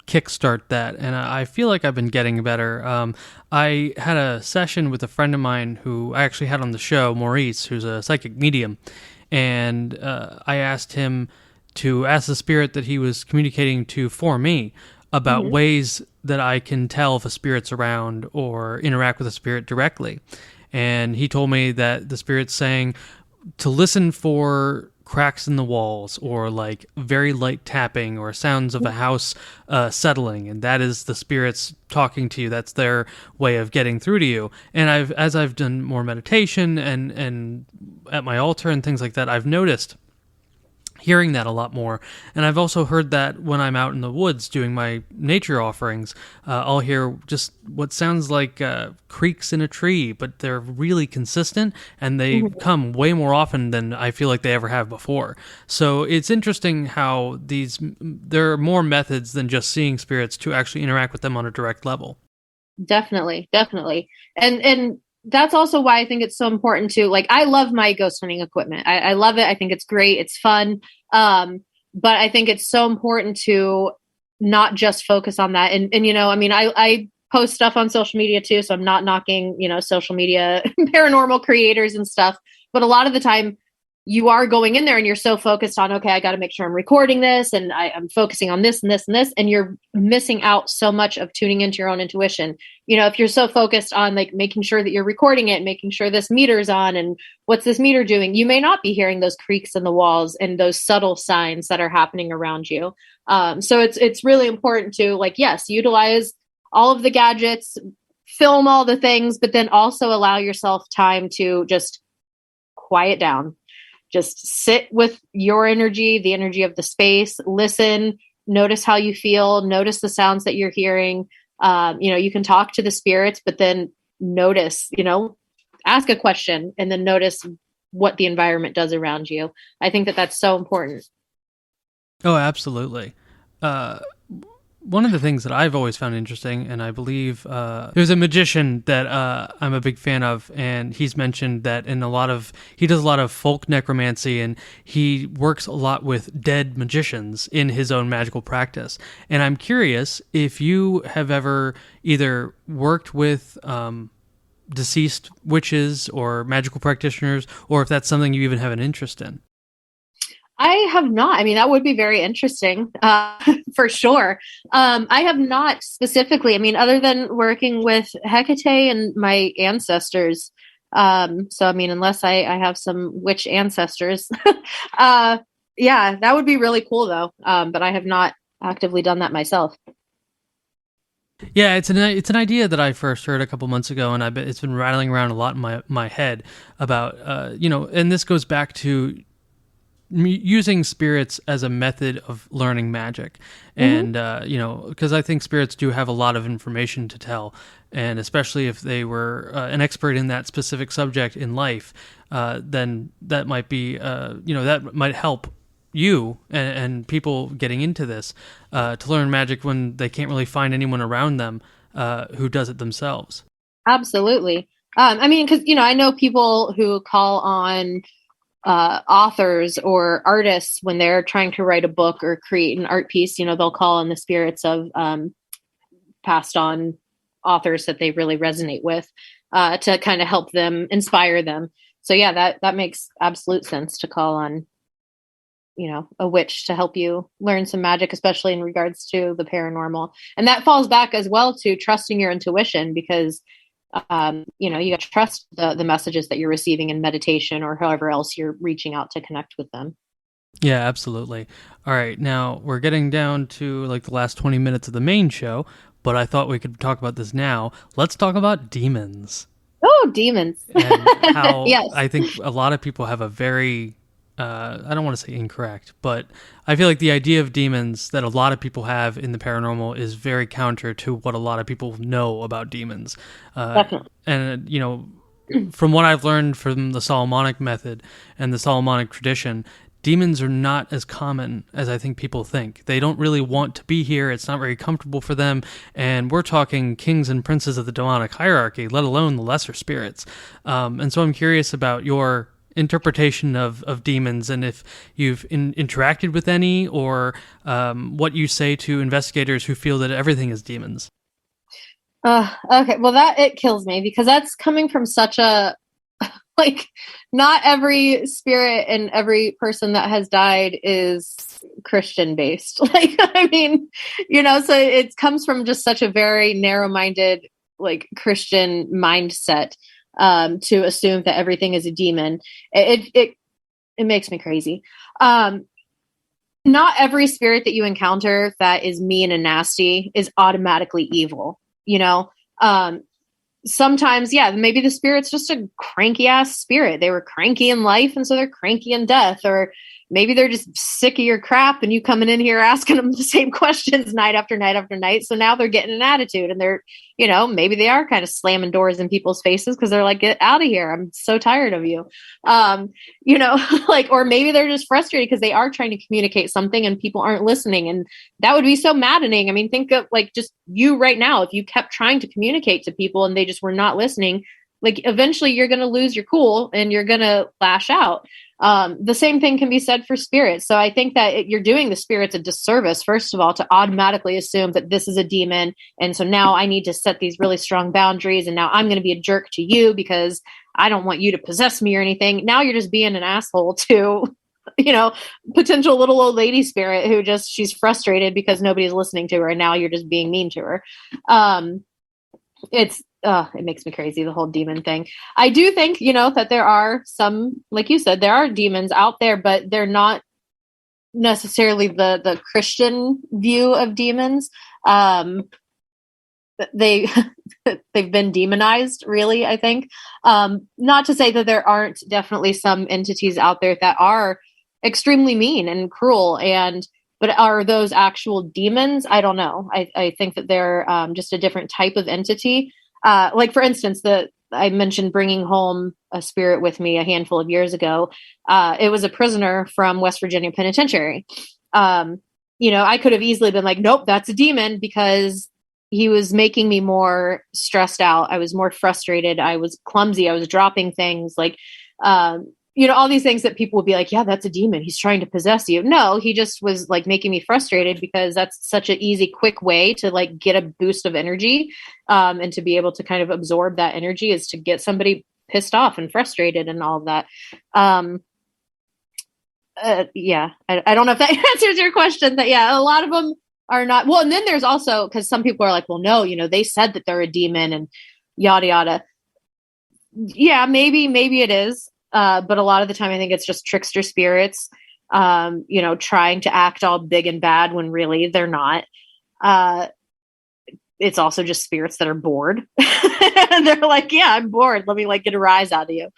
kickstart that, and I feel like I've been getting better. I had a session with a friend of mine who I actually had on the show, Maurice, who's a psychic medium, and I asked him to ask the spirit that he was communicating to for me about ways that I can tell if a spirit's around or interact with a spirit directly. And he told me that the spirit's saying to listen for cracks in the walls or like very light tapping or sounds of a house settling, and that is the spirits talking to you. That's their way of getting through to you. And as I've done more meditation and at my altar and things like that, I've noticed hearing that a lot more. And I've also heard that when I'm out in the woods doing my nature offerings, I'll hear just what sounds like creaks in a tree, but they're really consistent and they come way more often than I feel like they ever have before. So it's interesting how there are more methods than just seeing spirits to actually interact with them on a direct level. Definitely. And that's also why I think it's so important to, like, I love my ghost hunting equipment. I love it. I think it's great. It's fun. But I think it's so important to not just focus on that. And I mean, I post stuff on social media too, so I'm not knocking, social media paranormal creators and stuff. But a lot of the time you are going in there and you're so focused on, okay, I got to make sure I'm recording this and I'm focusing on this and this and this. And you're missing out so much of tuning into your own intuition. If you're so focused on like making sure that you're recording it, making sure this meter's on and what's this meter doing, you may not be hearing those creaks in the walls and those subtle signs that are happening around you. So it's really important to, like, yes, utilize all of the gadgets, film all the things, but then also allow yourself time to just quiet down. Just sit with your energy, the energy of the space, listen, notice how you feel, notice the sounds that you're hearing. You can talk to the spirits, but then notice, ask a question and then notice what the environment does around you. I think that that's so important. Oh, absolutely. One of the things that I've always found interesting, and I believe there's a magician that I'm a big fan of, and he's mentioned that he does a lot of folk necromancy, and he works a lot with dead magicians in his own magical practice. And I'm curious if you have ever either worked with deceased witches or magical practitioners, or if that's something you even have an interest in. I have not. I mean, that would be very interesting, for sure. I have not specifically. I mean, other than working with Hecate and my ancestors. So, I mean, unless I have some witch ancestors, yeah, that would be really cool, though. But I have not actively done that myself. Yeah, it's an idea that I first heard a couple months ago, and it's been rattling around a lot in my head about and this goes back to using spirits as a method of learning magic. And because I think spirits do have a lot of information to tell, and especially if they were an expert in that specific subject in life, then that might be that might help you and people getting into this to learn magic when they can't really find anyone around them who does it themselves. Absolutely. I mean, because I know people who call on authors or artists when they're trying to write a book or create an art piece. They'll call on the spirits of passed on authors that they really resonate with to kind of help them, inspire them. So yeah, that makes absolute sense to call on a witch to help you learn some magic, especially in regards to the paranormal. And that falls back as well to trusting your intuition, because you got to trust the messages that you're receiving in meditation or however else you're reaching out to connect with them. Yeah, absolutely. All right, now we're getting down to like the last 20 minutes of the main show, but I thought we could talk about this now. Let's talk about demons. Oh, demons. And how Yes. I think a lot of people have a very I don't want to say incorrect, but I feel like the idea of demons that a lot of people have in the paranormal is very counter to what a lot of people know about demons. Definitely. And, from what I've learned from the Solomonic method and the Solomonic tradition, demons are not as common as I think people think. They don't really want to be here. It's not very comfortable for them. And we're talking kings and princes of the demonic hierarchy, let alone the lesser spirits. And so I'm curious about your interpretation of demons, and if you've interacted with any, or what you say to investigators who feel that everything is demons. Okay, well, it kills me, because that's coming from such a like, not every spirit and every person that has died is Christian based. Like, I mean, so it comes from just such a very narrow-minded, like, Christian mindset. To assume that everything is a demon. It makes me crazy. Not every spirit that you encounter that is mean and nasty is automatically evil. Sometimes, yeah, maybe the spirit's just a cranky ass spirit. They were cranky in life, and so they're cranky in death. Or maybe they're just sick of your crap, and you coming in here asking them the same questions night after night after night. So now they're getting an attitude, and they're, maybe they are kind of slamming doors in people's faces because they're like, get out of here. I'm so tired of you. Like, or maybe they're just frustrated because they are trying to communicate something and people aren't listening. And that would be so maddening. I mean, think of like just you right now. If you kept trying to communicate to people and they just were not listening, like eventually you're going to lose your cool and you're going to lash out. The same thing can be said for spirits. So I think that you're doing the spirits a disservice, first of all, to automatically assume that this is a demon. And so now I need to set these really strong boundaries. And now I'm going to be a jerk to you because I don't want you to possess me or anything. Now you're just being an asshole to, potential little old lady spirit who she's frustrated because nobody's listening to her. And now you're just being mean to her. It makes me crazy, the whole demon thing. I do think, that there are some, like you said, there are demons out there, but they're not necessarily the Christian view of demons. They've been demonized, really, I think. Not to say that there aren't definitely some entities out there that are extremely mean and cruel, but are those actual demons? I don't know. I think that they're just a different type of entity. Like, for instance, I mentioned bringing home a spirit with me a handful of years ago. It was a prisoner from West Virginia Penitentiary. I could have easily been like, nope, that's a demon, because he was making me more stressed out. I was more frustrated. I was clumsy. I was dropping things, like, all these things that people would be like, yeah, that's a demon. He's trying to possess you. No, he just was like making me frustrated, because that's such an easy, quick way to like get a boost of energy. And to be able to kind of absorb that energy is to get somebody pissed off and frustrated and all of that. Yeah, I don't know if that answers your question. That, yeah, a lot of them are not. Well, and then there's also, because some people are like, well, no, they said that they're a demon and yada yada. Yeah, maybe it is. But a lot of the time I think it's just trickster spirits, trying to act all big and bad when really they're not. It's also just spirits that are bored. And they're like, yeah, I'm bored. Let me like get a rise out of you.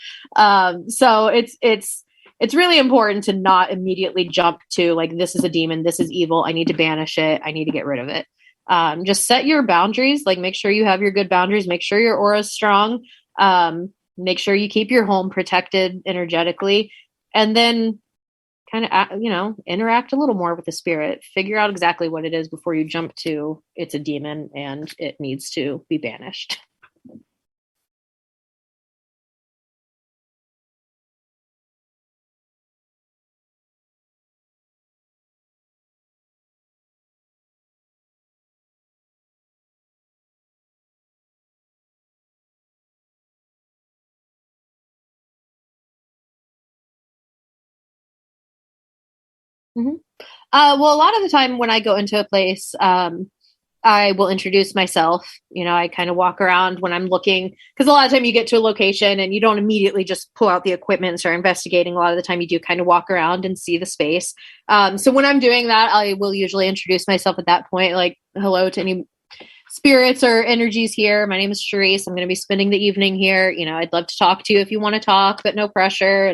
So it's really important to not immediately jump to like, this is a demon, this is evil, I need to banish it, I need to get rid of it. Just set your boundaries, like make sure you have your good boundaries, make sure your aura is strong, make sure you keep your home protected energetically, and then kind of, interact a little more with the spirit, figure out exactly what it is before you jump to it's a demon and it needs to be banished. Mm-hmm. Well, a lot of the time when I go into a place, I will introduce myself. I kind of walk around when I'm looking, because a lot of time you get to a location and you don't immediately just pull out the equipment and start investigating. A lot of the time you do kind of walk around and see the space. So when I'm doing that, I will usually introduce myself at that point, like, hello to any spirits or energies here. My name is Cherise. I'm going to be spending the evening here. I'd love to talk to you if you want to talk, but no pressure.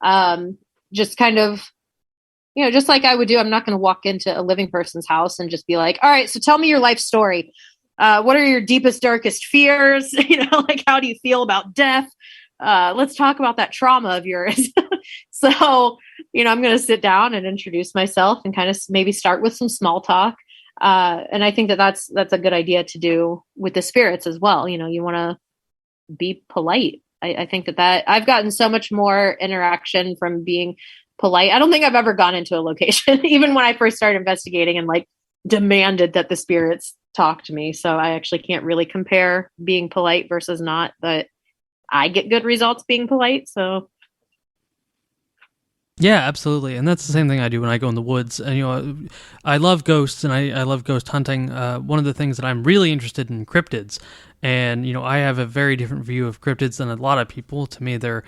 And just kind of, just like I would do, I'm not going to walk into a living person's house and just be like, all right, so tell me your life story. What are your deepest, darkest fears? Like, how do you feel about death? Let's talk about that trauma of yours. So, I'm going to sit down and introduce myself and kind of maybe start with some small talk. And I think that's a good idea to do with the spirits as well. You want to be polite. I think that I've gotten so much more interaction from being polite. I don't think I've ever gone into a location, even when I first started investigating, and like demanded that the spirits talk to me. So I actually can't really compare being polite versus not, but I get good results being polite. So yeah, absolutely. And that's the same thing I do when I go in the woods. And, I love ghosts and I love ghost hunting. One of the things that I'm really interested in cryptids. And, I have a very different view of cryptids than a lot of people. To me, they're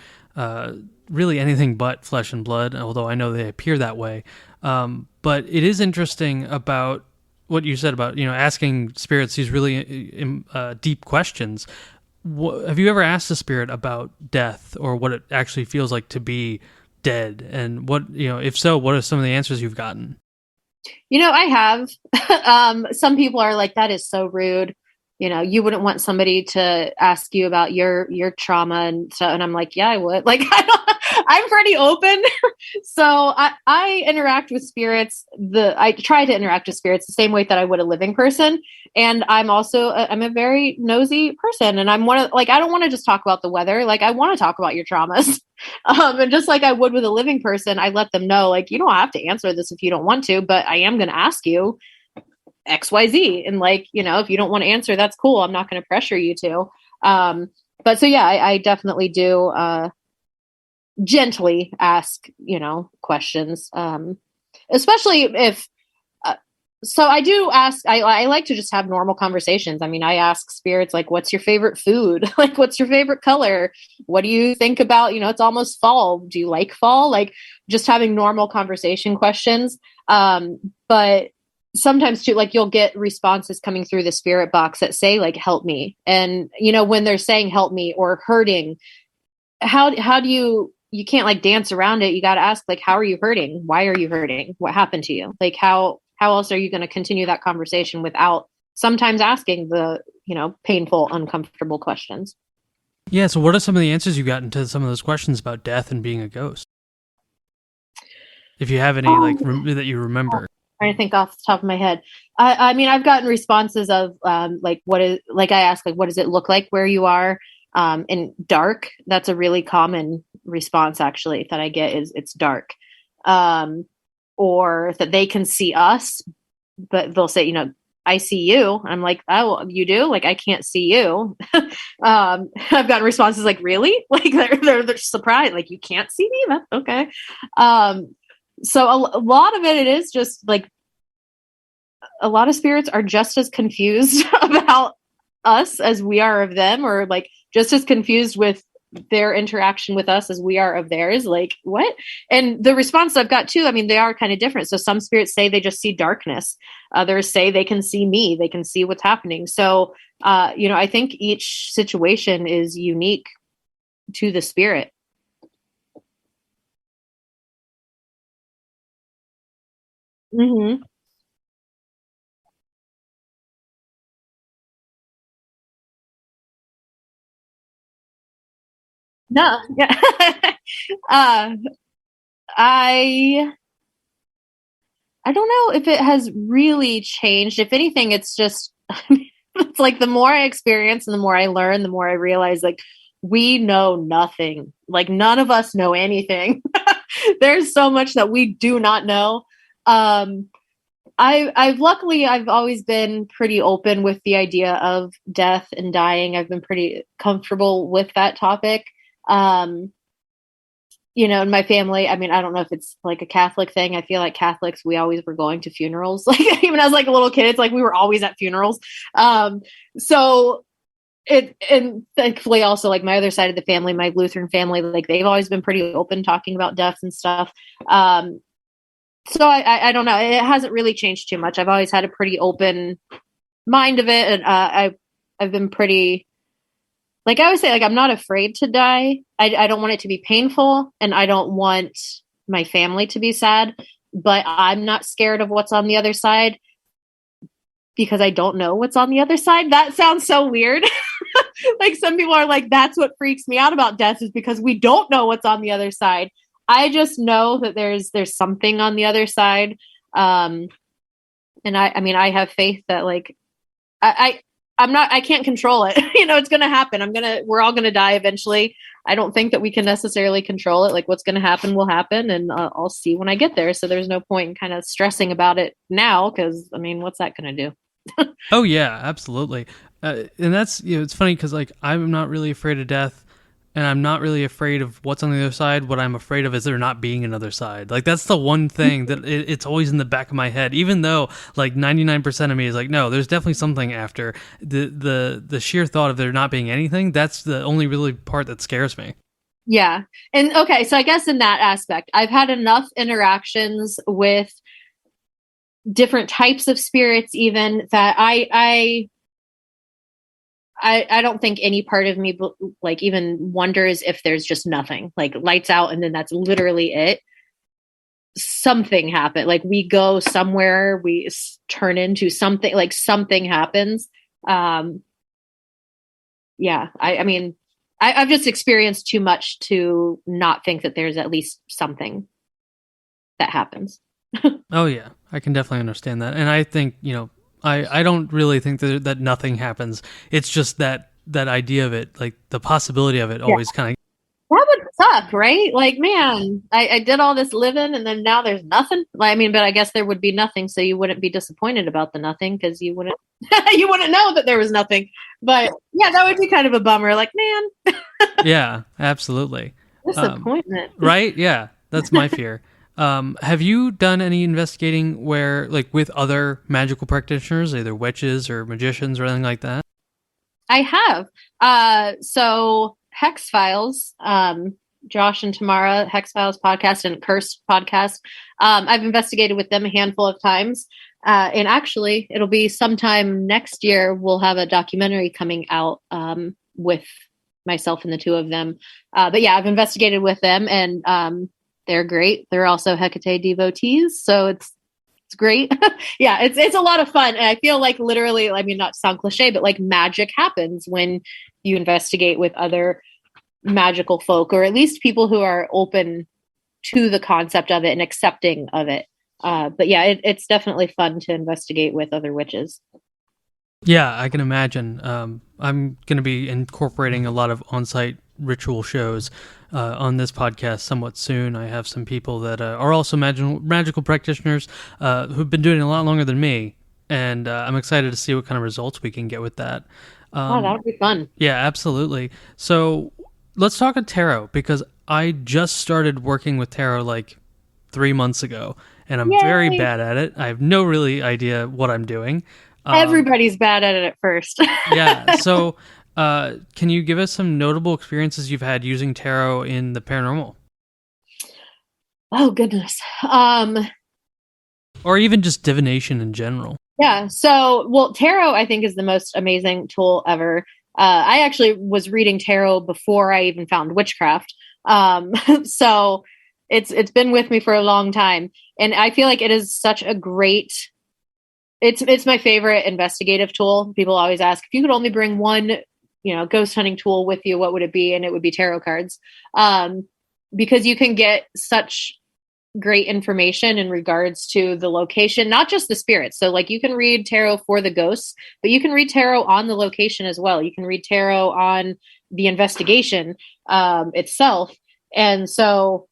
really anything but flesh and blood, although I know they appear that way. But it is interesting about what you said about, asking spirits these really deep questions. Have you ever asked a spirit about death or what it actually feels like to be dead? And what, if so, what are some of the answers you've gotten? I have. Some people are like, that is so rude. You wouldn't want somebody to ask you about your trauma and so, and I'm like, yeah, I would. Like, I'm pretty open. So I interact with spirits. I try to interact with spirits the same way that I would a living person. And I'm also, I'm a very nosy person. And I'm I don't want to just talk about the weather. Like, I want to talk about your traumas. And just like I would with a living person, I let them know, like, you don't have to answer this if you don't want to, but I am going to ask you XYZ. And like, if you don't want to answer, that's cool. I'm not going to pressure you to. But so, yeah, I definitely do, gently ask, questions. Especially if, so I do ask, I like to just have normal conversations. I mean, I ask spirits, like, what's your favorite food? Like, what's your favorite color? What do you think about, it's almost fall. Do you like fall? Like, just having normal conversation questions. But sometimes too, like, you'll get responses coming through the spirit box that say like, help me. And, when they're saying help me or hurting, how do you can't like dance around it. You got to ask, like, how are you hurting? Why are you hurting? What happened to you? Like, how else are you going to continue that conversation without sometimes asking the, painful, uncomfortable questions? Yeah. So what are some of the answers you gotten to some of those questions about death and being a ghost? If you have any, like, that you remember. Trying to think off the top of my head. I mean, I've gotten responses of like, I ask, like, what does it look like where you are in dark? That's a really common response, actually, that I get is it's dark. Or that they can see us, but they'll say, I see you. I'm like, oh, you do? Like, I can't see you. I've gotten responses like, really? Like they're surprised. Like, you can't see me? That's okay. So a lot of it is just like a lot of spirits are just as confused about us as we are of them, or like just as confused with their interaction with us as we are of theirs. Like, what? And the response I've got too, I mean, they are kind of different. So some spirits say they just see darkness. Others say they can see me, they can see what's happening. So, I think each situation is unique to the spirit. Mm-hmm. No, yeah. uh, I I don't know if it has really changed. If anything, it's just it's like the more I experience and the more I learn, the more I realize like we know nothing. Like none of us know anything. There's so much that we do not know. Um, I've luckily I've always been pretty open with the idea of death and dying. I've been pretty comfortable with that topic. Um, in my family, I mean, I don't know if it's like a Catholic thing. I feel like Catholics, we always were going to funerals. Like even as like a little kid, it's like we were always at funerals. So and thankfully also like my other side of the family, my Lutheran family, like they've always been pretty open talking about death and stuff. So I don't know. It hasn't really changed too much. I've always had a pretty open mind of it. And I've been pretty, like I always say, like I'm not afraid to die. I don't want it to be painful, and I don't want my family to be sad. But I'm not scared of what's on the other side because I don't know what's on the other side. That sounds so weird. Like some people are like, that's what freaks me out about death is because we don't know what's on the other side. I just know that there's something on the other side. And I mean, I have faith that like I I can't control it. It's going to happen. We're all going to die eventually. I don't think that we can necessarily control it. Like what's going to happen will happen, and I'll see when I get there. So there's no point in kind of stressing about it now. Cause I mean, what's that going to do? Oh yeah, absolutely. And that's it's funny because like I'm not really afraid of death, and I'm not really afraid of what's on the other side. What I'm afraid of is there not being another side. Like that's the one thing that it's always in the back of my head. Even though like 99% of me is like, no, there's definitely something after. The sheer thought of there not being anything. That's the only really part that scares me. Yeah. And okay, so I guess in that aspect, I've had enough interactions with different types of spirits even that I don't think any part of me like even wonders if there's just nothing, like lights out and then that's literally it. Something happened. Like we go somewhere, we turn into something, like something happens. Um, yeah, I mean, I've just experienced too much to not think that there's at least something that happens. Oh yeah, I can definitely understand that, and I think I don't really think that nothing happens. It's just that idea of it, like the possibility of it, Yeah. always kind of. That would suck, right? Like, man, I did all this living and then now there's nothing. Like, I mean, but I guess there would be nothing, so you wouldn't be disappointed about the nothing because you wouldn't you wouldn't know that there was nothing. But yeah, that would be kind of a bummer. Like, man, Yeah, absolutely. disappointment. Right? Yeah, that's my fear. Have you done any investigating where, like, with other magical practitioners, either witches or magicians or anything like that? I have. So Hex Files, Josh and Tamara, Hex Files podcast and Cursed podcast. I've investigated with them a handful of times. And actually, it'll be sometime next year. We'll have a documentary coming out with myself and the two of them. But yeah, I've investigated with them, and they're great. They're also Hecate devotees, so it's great. Yeah, it's a lot of fun, and I feel like literally, I mean, not to sound cliche, but like magic happens when you investigate with other magical folk, or at least people who are open to the concept of it and accepting of it. But yeah, it's definitely fun to investigate with other witches. Yeah, I can imagine. I'm going to be incorporating a lot of on-site ritual shows on this podcast somewhat soon. I have some people that are also magical practitioners who've been doing it a lot longer than me, and I'm excited to see what kind of results we can get with that. Oh, that would be fun. Yeah, absolutely. So let's talk of tarot, because I just started working with tarot like 3 months ago, and I'm very Yay! bad at it. I have no really idea what I'm doing. Everybody's bad at it at first. Yeah. So, can you give us some notable experiences you've had using tarot in the paranormal, Oh goodness. or even just divination in general? Yeah. So, well, tarot I think is the most amazing tool ever. I actually was reading tarot before I even found witchcraft. So it's been with me for a long time, and I feel like it is such a great. It's my favorite investigative tool. People always ask if you could only bring one, ghost hunting tool with you, what would it be? And it would be tarot cards, because you can get such great information in regards to the location, not just the spirits. So like you can read tarot for the ghosts, but you can read tarot on the location as well. You can read tarot on the investigation itself. And so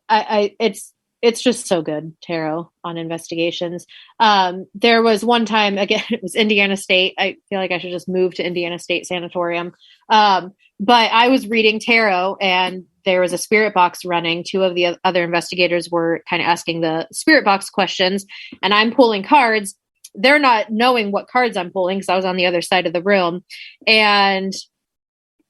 it's just so good, tarot on investigations. There was one time, again, it was Indiana State. I feel like I should just move to Indiana State Sanatorium. But I was reading tarot, and there was a spirit box running. Two of the other investigators were kind of asking the spirit box questions, and I'm pulling cards. They're not knowing what cards I'm pulling because I was on the other side of the room. And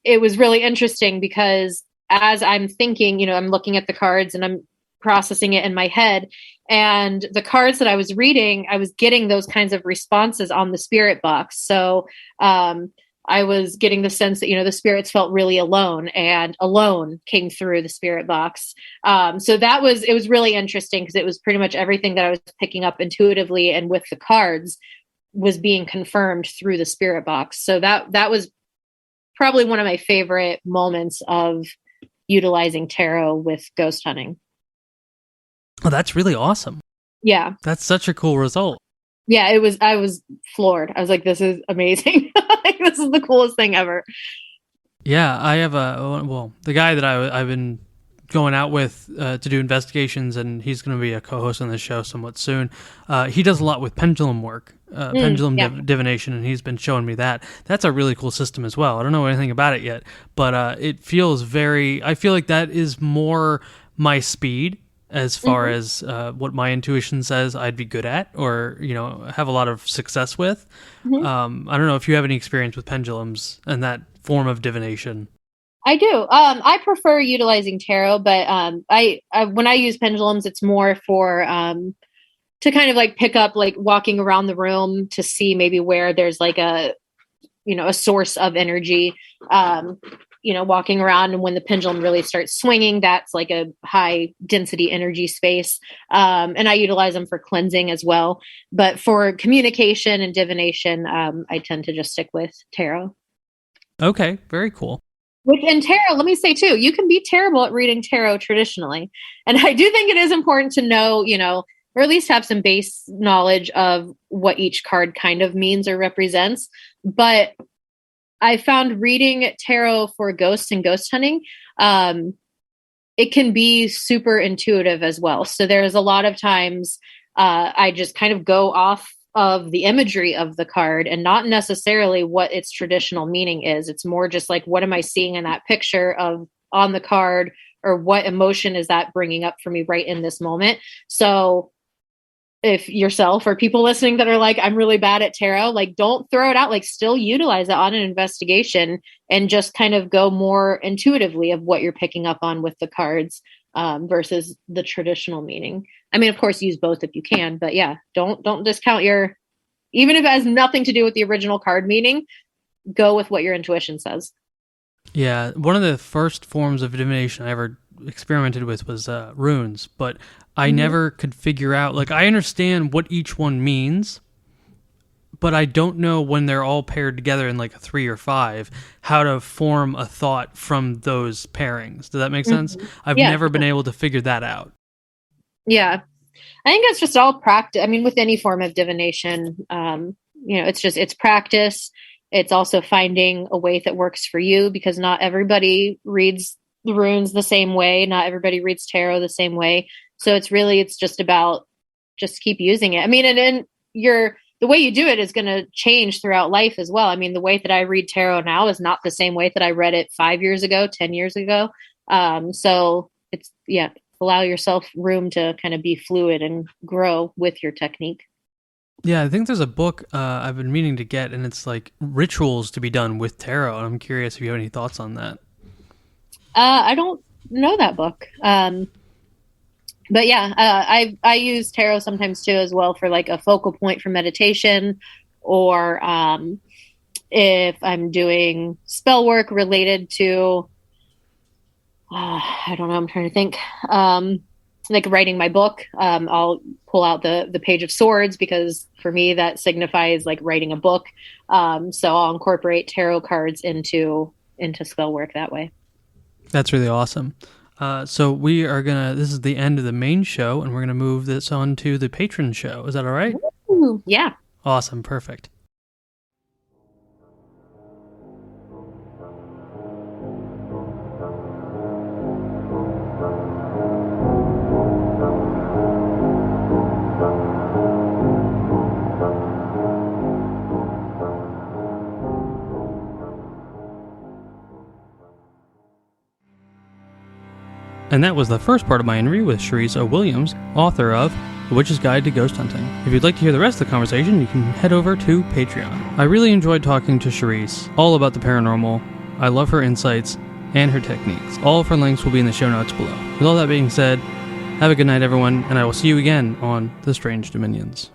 it was really interesting because as I'm thinking, I'm looking at the cards and I'm processing it in my head. And the cards that I was reading, I was getting those kinds of responses on the spirit box. So I was getting the sense that, the spirits felt really alone, and alone came through the spirit box. So it was really interesting because it was pretty much everything that I was picking up intuitively and with the cards was being confirmed through the spirit box. So that was probably one of my favorite moments of utilizing tarot with ghost hunting. Oh, that's really awesome. Yeah. That's such a cool result. Yeah, I was floored. I was like, this is amazing. Like, this is the coolest thing ever. Yeah, I have the guy that I've been going out with to do investigations, and he's going to be a co-host on this show somewhat soon. He does a lot with pendulum work, divination, and he's been showing me that. That's a really cool system as well. I don't know anything about it yet, but it feels I feel like that is more my speed as far as what my intuition says I'd be good at, or have a lot of success with. I don't know if you have any experience with pendulums and that form of divination. I do. I prefer utilizing tarot, but I when I use pendulums, it's more for to kind of like pick up, like walking around the room to see maybe where there's like a source of energy. Walking around, and when the pendulum really starts swinging, that's like a high density energy space. And I utilize them for cleansing as well. But for communication and divination, I tend to just stick with tarot. Okay, very cool. Which in tarot, let me say too, you can be terrible at reading tarot traditionally. And I do think it is important to know, or at least have some base knowledge of what each card kind of means or represents. But I found reading tarot for ghosts and ghost hunting, it can be super intuitive as well. So there's a lot of times I just kind of go off of the imagery of the card and not necessarily what its traditional meaning is. It's more just like, what am I seeing in that picture of on the card, or what emotion is that bringing up for me right in this moment? So if yourself or people listening that are like, I'm really bad at tarot, like don't throw it out, like still utilize it on an investigation and just kind of go more intuitively of what you're picking up on with the cards versus the traditional meaning. I mean, of course, use both if you can, but yeah, don't discount even if it has nothing to do with the original card meaning, go with what your intuition says. Yeah, one of the first forms of divination I ever experimented with was runes, but I never could figure out, like, I understand what each one means, but I don't know when they're all paired together in like a 3 or 5, how to form a thought from those pairings. Does that make sense? I've never been able to figure that out. Yeah. I think it's just all practice. I mean, with any form of divination, it's practice. It's also finding a way that works for you, because not everybody reads the runes the same way. Not everybody reads tarot the same way. So it's just about just keep using it. I mean, and then the way you do it is going to change throughout life as well. I mean, the way that I read tarot now is not the same way that I read it 5 years ago, 10 years ago. So allow yourself room to kind of be fluid and grow with your technique. Yeah, I think there's a book I've been meaning to get, and it's like rituals to be done with tarot. And I'm curious if you have any thoughts on that. I don't know that book. But yeah, I use tarot sometimes too as well for like a focal point for meditation, or if I'm doing spell work related to, I don't know, I'm trying to think, like writing my book. I'll pull out the Page of Swords, because for me that signifies like writing a book. So I'll incorporate tarot cards into spell work that way. That's really awesome. So this is the end of the main show, and we're going to move this on to the patron show. Is that all right? Ooh, yeah. Awesome. Perfect. And that was the first part of my interview with Cherise O. Williams, author of The Witch's Guide to Ghost Hunting. If you'd like to hear the rest of the conversation, you can head over to Patreon. I really enjoyed talking to Cherise all about the paranormal. I love her insights and her techniques. All of her links will be in the show notes below. With all that being said, have a good night, everyone, and I will see you again on The Strange Dominions.